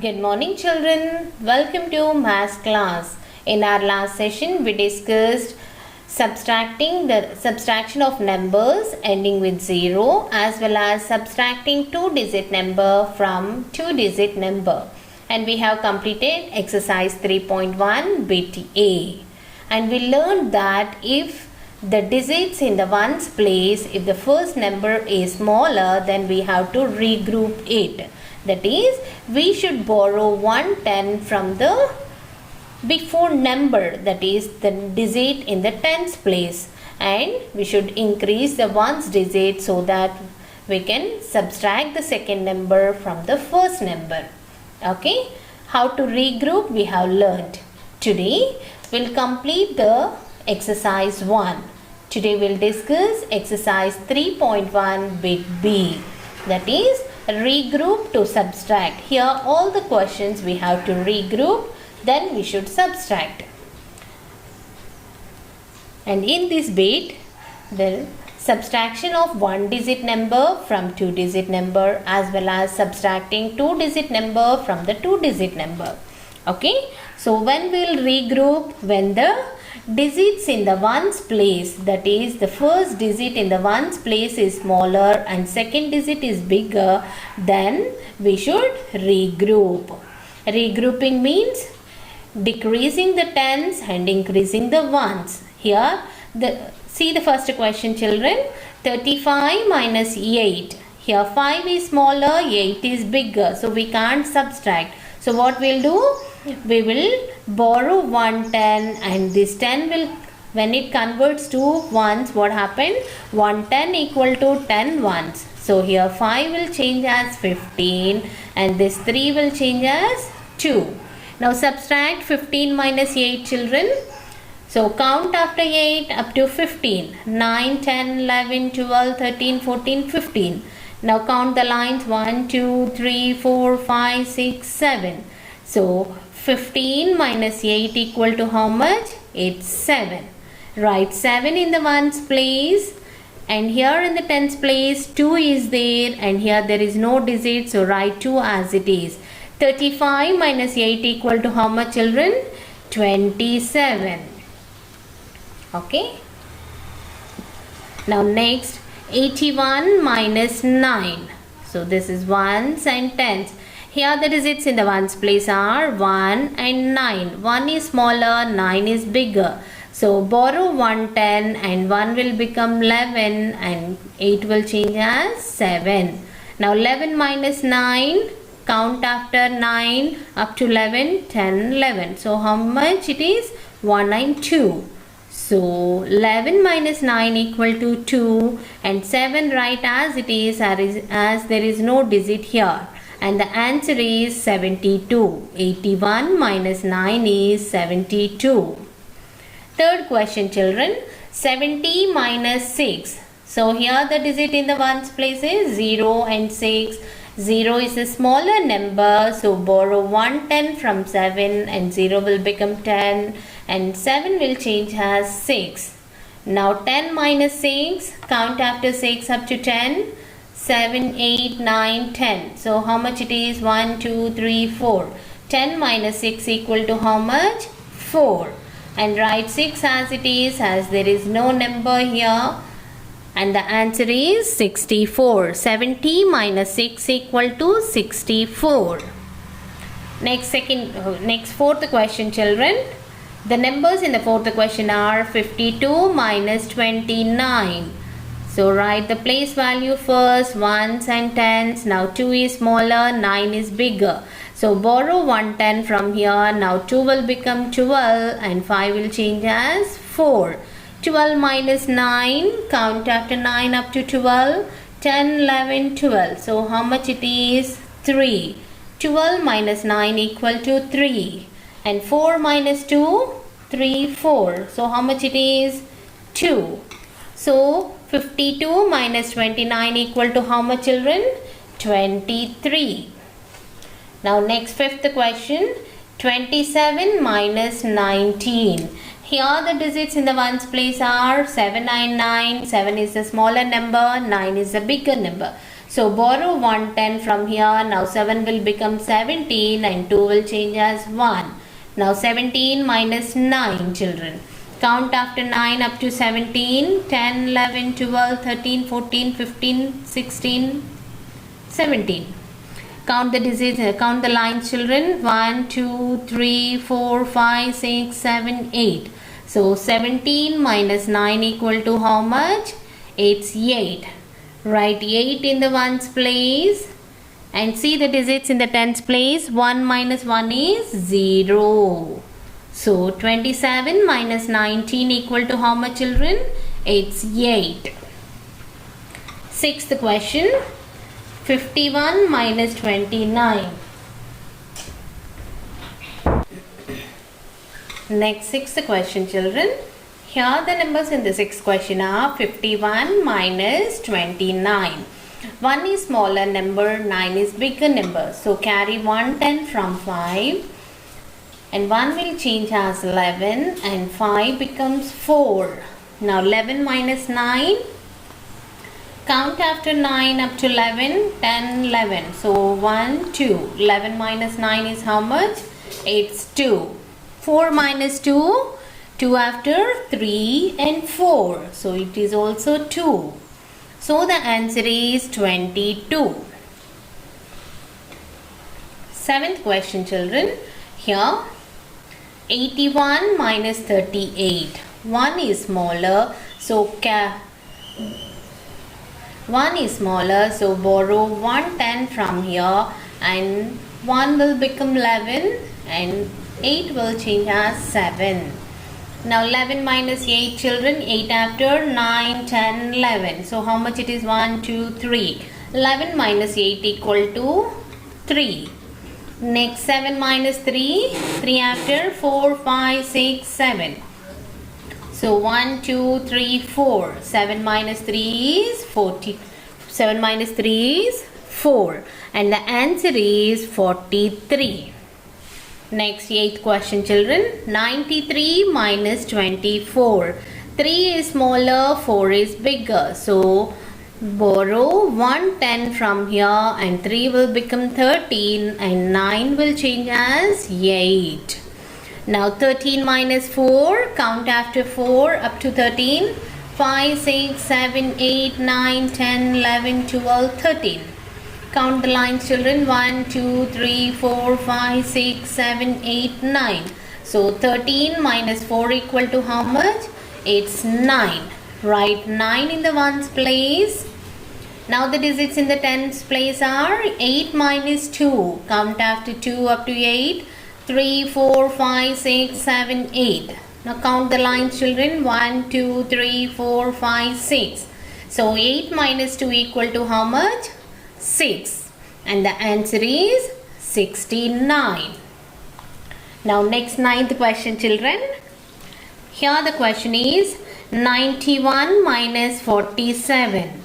Good morning children. Welcome to maths class. In our last session we discussed subtraction of numbers ending with 0 as well as subtracting two-digit number from two-digit number. And we have completed exercise 3.1 bit A. And we learned that if the digits in the ones place, if the first number is smaller, then we have to regroup it. That is, we should borrow 110 from the before number, that is the digit in the tens place, and we should increase the ones digit so that we can subtract the second number from the first number. Okay, how to regroup we have learned. Today we'll complete the exercise 1. Today we'll discuss exercise 3.1 bit B, that is regroup to subtract. Here all the questions we have to regroup, then we should subtract. And in this bit, the subtraction of one digit number from two digit number as well as subtracting two digit number from the two digit number. Okay, so when we will regroup, when the digits in the ones place, that is the first digit in the ones place is smaller and second digit is bigger, then we should regroup. Regrouping means decreasing the tens and increasing the ones. Here see the first question children. 35 minus 8. Here 5 is smaller, 8 is bigger, so we can't subtract. So what we'll do? We will borrow 110 and this 10 will, when it converts to ones, what happened? 110 equal to 10 ones. So here 5 will change as 15 and this 3 will change as 2. Now subtract 15 minus 8 children. So count after 8 up to 15. 9, 10, 11, 12, 13, 14, 15. Now count the lines 1, 2, 3, 4, 5, 6, 7. So 15 minus 8 equal to how much? It's 7. Write 7 in the ones place, and here in the tens place 2 is there and here there is no digit, so write 2 as it is. 35 minus 8 equal to how much children? 27. Okay. Now next, 81 minus 9. So this is ones and tens. Here the digits in the ones place are 1 and 9. 1 is smaller, 9 is bigger. So borrow 110 and 1 will become 11 and 8 will change as 7. Now 11 minus 9, count after 9 up to 11, 10, 11. So how much it is? 1 and 2. So 11 minus 9 equal to 2 and 7 write as it is as there is no digit here. And the answer is 72. 81 minus 9 is 72. Third question children. 70 minus 6. So here the digit in the ones place is 0 and 6. 0 is a smaller number, so borrow 110 from 7 and 0 will become 10 and 7 will change as 6. Now 10 minus 6, count after 6 up to 10. 7, 8, 9, 10. So how much it is? 1, 2, 3, 4. 10 minus 6 equal to how much? 4. And write 6 as it is as there is no number here. And the answer is 64. 70 minus 6 equal to 64. Next fourth question children. The numbers in the fourth question are 52 minus 29. So write the place value first, ones and tens. Now 2 is smaller, 9 is bigger. So borrow 110 from here. Now 2 will become 12 and 5 will change as 4. 12 minus 9, count after 9 up to 12. 10, 11, 12. So how much it is? 3. 12 minus 9 equal to 3. And 4 minus 2, 3, 4. So how much it is? 2. So 52 minus 29 equal to how much children? 23. Now next fifth question. 27 minus 19. Here the digits in the ones place are 7, 9, 9. 7 is the smaller number, 9 is the bigger number. So borrow 110 from here. Now 7 will become 17 and 2 will change as 1. Now 17 minus 9 children. Count after 9 up to 17. 10, 11, 12, 13, 14, 15, 16, 17. Count the digits, count the lines children. 1, 2, 3, 4, 5, 6, 7, 8. So 17 minus 9 equal to how much? It's 8. Write 8 in the ones place and see the digits in the tens place. 1 minus 1 is 0. So 27 minus 19 equal to how much children? It's 8. Sixth question. 51 minus 29. Next sixth question children. Here the numbers in the sixth question are 51 minus 29. 1 is smaller number, 9 is bigger number. So carry 110 from 5 and 1 will change as 11 and 5 becomes 4. Now 11 minus 9. Count after 9 up to 11, 10, 11. So 1, 2. 11 minus 9 is how much? It's 2. 4 minus 2. 2 after 3 and 4. So it is also 2. So the answer is 22. Seventh question children. Here 81 minus 38. 1 is smaller. So 1 is smaller, so borrow 110 from here and 1 will become 11 and 8 will change as 7. Now 11 minus 8 children, 8 after 9, 10, 11. So how much it is? 1, 2, 3. 11 minus 8 equal to 3. Next 7 minus 3, 3 after 4, 5, 6, 7. So 1, 2, 3, 4. 7 minus 3 is 40. 7 minus 3 is 4. And the answer is 43. Next 8th question children. 93 minus 24. 3 is smaller, 4 is bigger. So borrow 110 from here and 3 will become 13 and 9 will change as 8. Now 13 minus 4, count after 4 up to 13. 5, 6, 7, 8, 9, 10, 11, 12, 13. Count the lines children. 1, 2, 3, 4, 5, 6, 7, 8, 9. So 13 minus 4 equal to how much? It's 9. Write 9 in the ones place. Now the digits in the tens place are 8 minus 2. Count after 2 up to 8. 3, 4, 5, 6, 7, 8. Now count the lines children. 1, 2, 3, 4, 5, 6. So 8 minus 2 equal to how much? 6. And the answer is 69. Now next 9th question children. Here the question is 91 minus 47.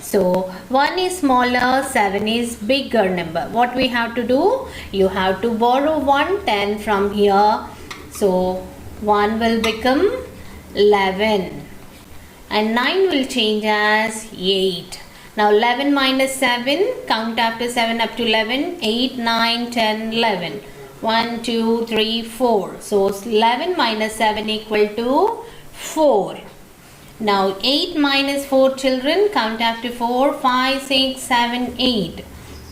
So 1 is smaller, 7 is bigger number. What we have to do? You have to borrow 110 from here. So 1 will become 11 and 9 will change as 8. Now 11 minus 7, count after 7 up to 11, 8, 9, 10, 11. 1, 2, 3, 4. So 11 minus 7 equal to 4. Now 8 minus 4 children, count after 4, 5, 6, 7, 8.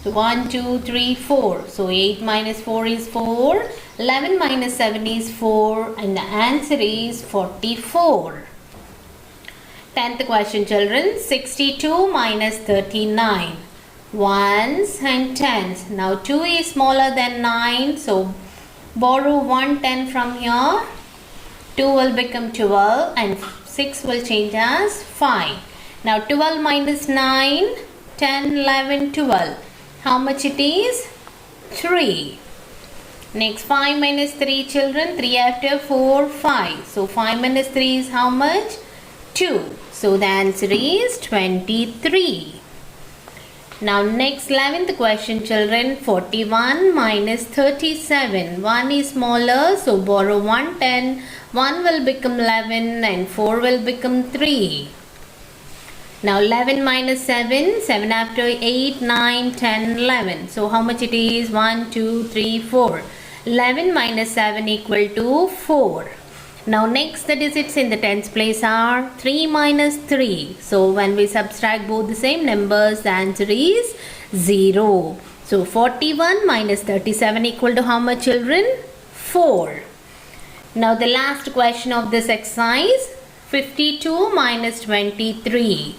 So 1, 2, 3, 4. So 8 minus 4 is 4. 11 minus 7 is 4 and the answer is 44. 10th question children. 62 minus 39. Ones and tens. Now 2 is smaller than 9. So borrow 110 from here. 2 will become 12 and 6 will change as 5. Now 12 minus 9. 10, 11, 12. How much it is? 3. Next 5 minus 3 children. 3 after 4, 5. So 5 minus 3 is how much? 2. So the answer is 23. Now next 11th question children. 41 minus 37. 1 is smaller, so borrow 110. 1 will become 11 and 4 will become 3. Now 11 minus 7, 7 after 8, 9, 10, 11. So how much it is? 1, 2, 3, 4. 11 minus 7 equal to 4. Now next the digits in the tens place are 3 minus 3. So when we subtract both the same numbers, the answer is 0. So 41 minus 37 equal to how much, children? 4. Now the last question of this exercise, 52 minus 23.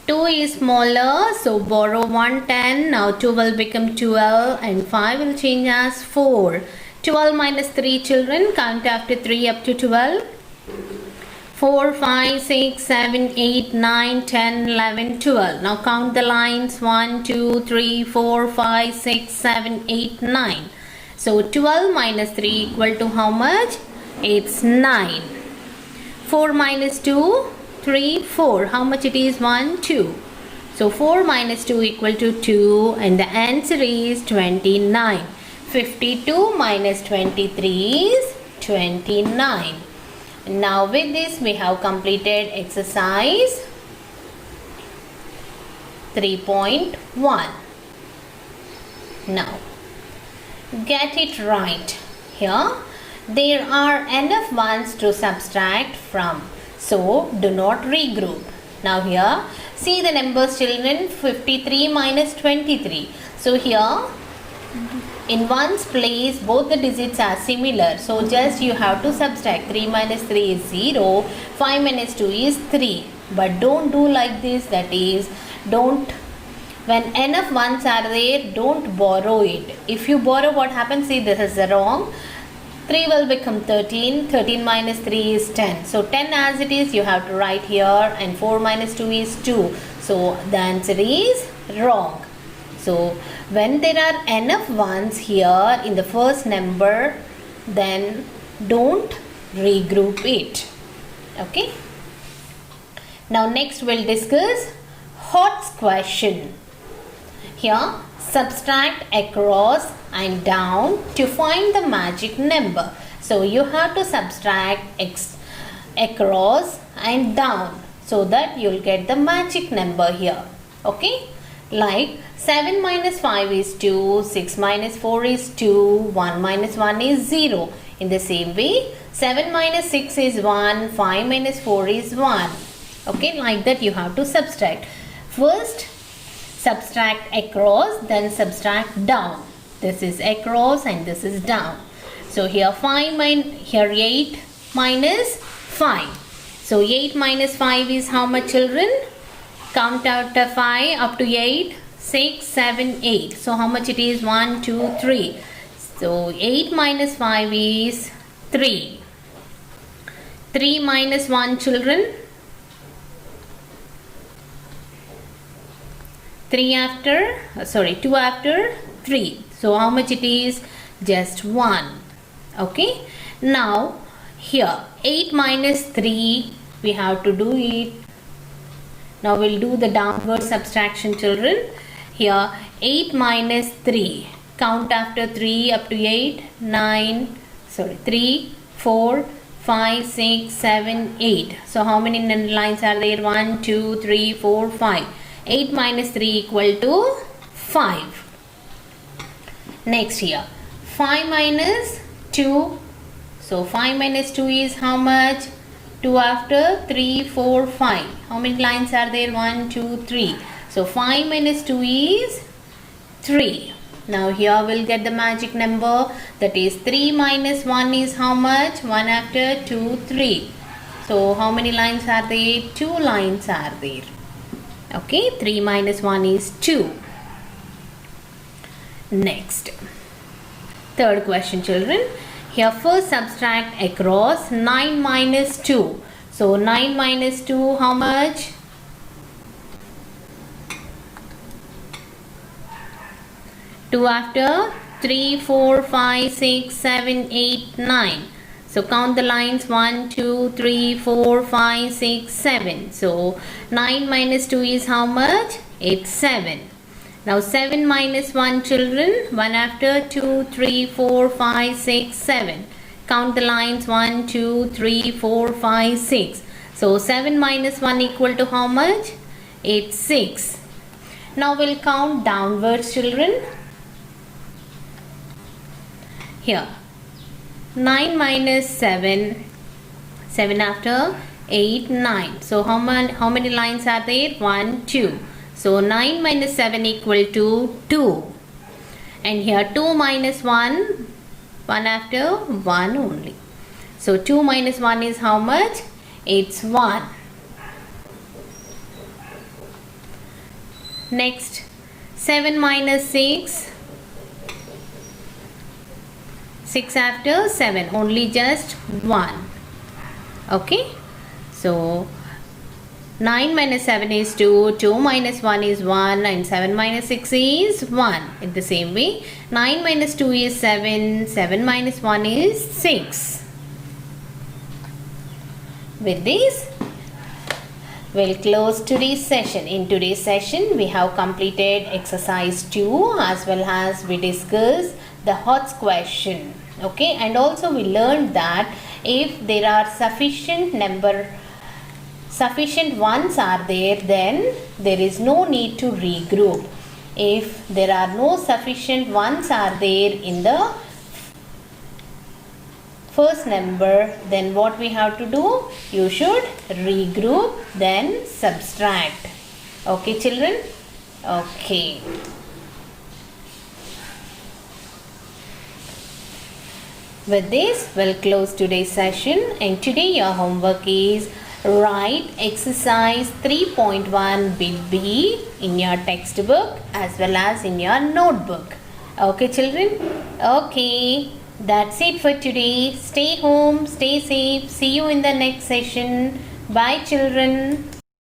2 is smaller, so borrow 110. Now 2 will become 12 and 5 will change as 4. 12 minus 3, children, count after 3 up to 12. 4, 5, 6, 7, 8, 9, 10, 11, 12. Now count the lines 1, 2, 3, 4, 5, 6, 7, 8, 9. So 12 minus 3 equal to how much? It's 9. 4 minus 2, 3, 4. How much it is? 1, 2. So 4 minus 2 equal to 2 and the answer is 29. 52 minus 23 is 29. Now with this we have completed exercise 3.1. Now get it right. Here there are enough ones to subtract from, so do not regroup. Now here see the numbers, children. 53 minus 23. So here in ones place both the digits are similar, so just you have to subtract. 3 minus 3 is 0, 5 minus 2 is 3. But don't do like this, that is, don't, when enough ones are there, don't borrow it. If you borrow, what happens? See, this is wrong. 3 will become 13, 13 minus 3 is 10. So 10 as it is you have to write here, and 4 minus 2 is 2. So the answer is wrong. So when there are enough ones here in the first number, then don't regroup it. Okay. Now next we'll discuss HOTS question. Here subtract across and down to find the magic number. So you have to subtract across and down so that you'll get the magic number here. Okay. Like 7 minus 5 is 2, 6 minus 4 is 2, 1 minus 1 is 0. In the same way, 7 minus 6 is 1, 5 minus 4 is 1. Okay, like that you have to subtract. First, subtract across, then subtract down. This is across and this is down. So here 8 minus 5. So 8 minus 5 is how much, children? Count out to 5 up to 8, 6, 7, 8. So how much it is? 1, 2, 3. So 8 minus 5 is 3. 3 minus 1, children. 2 after 3. So how much it is? Just 1. Okay. Now here 8 minus 3 we have to do it. Now we'll do the downward subtraction, children. Here 8 minus 3. Count after 3 up to 8, 3, 4, 5, 6, 7, 8. So how many lines are there? 1, 2, 3, 4, 5. 8 minus 3 equal to 5. Next here 5 minus 2. So 5 minus 2 is how much? 2 after 3, 4, 5. How many lines are there? 1, 2, 3. So 5 minus 2 is 3. Now here we'll get the magic number, that is 3 minus 1 is how much? 1 after 2, 3. So how many lines are there? 2 lines are there. Okay, 3 minus 1 is 2. Next, third question, children. Here first subtract across 9 minus 2. So 9 minus 2 how much? 2 after 3, 4, 5, 6, 7, 8, 9. So count the lines 1, 2, 3, 4, 5, 6, 7. So 9 minus 2 is how much? It's 7. Now 7 minus 1, children. 1 after 2, 3, 4, 5, 6, 7. Count the lines 1, 2, 3, 4, 5, 6. So 7 minus 1 equal to how much? It's 6. Now we'll count downwards, children. Here 9 minus 7, 7 after 8, 9. So how many lines are there? 1, 2. So 9 minus 7 equal to 2. And here 2 minus 1, 1 after 1 only. So 2 minus 1 is how much? It's 1. Next 7 minus 6, 6 after 7, only just 1. Okay, so 9 minus 7 is 2, 2 minus 1 is 1, and 7 minus 6 is 1. In the same way, 9 minus 2 is 7, 7 minus 1 is 6. With this, we'll close today's session. In today's session, we have completed exercise 2 as well as we discussed the HOTS question. Okay, and also we learned that if there are sufficient ones are there, then there is no need to regroup. If there are no sufficient ones are there in the first number, then what we have to do? You should regroup, then subtract. Okay, children? Okay. With this, we'll close today's session, and today your homework is write exercise 3.1 bit B in your textbook as well as in your notebook. Okay, children? Okay, that's it for today. Stay home, stay safe. See you in the next session. Bye, children.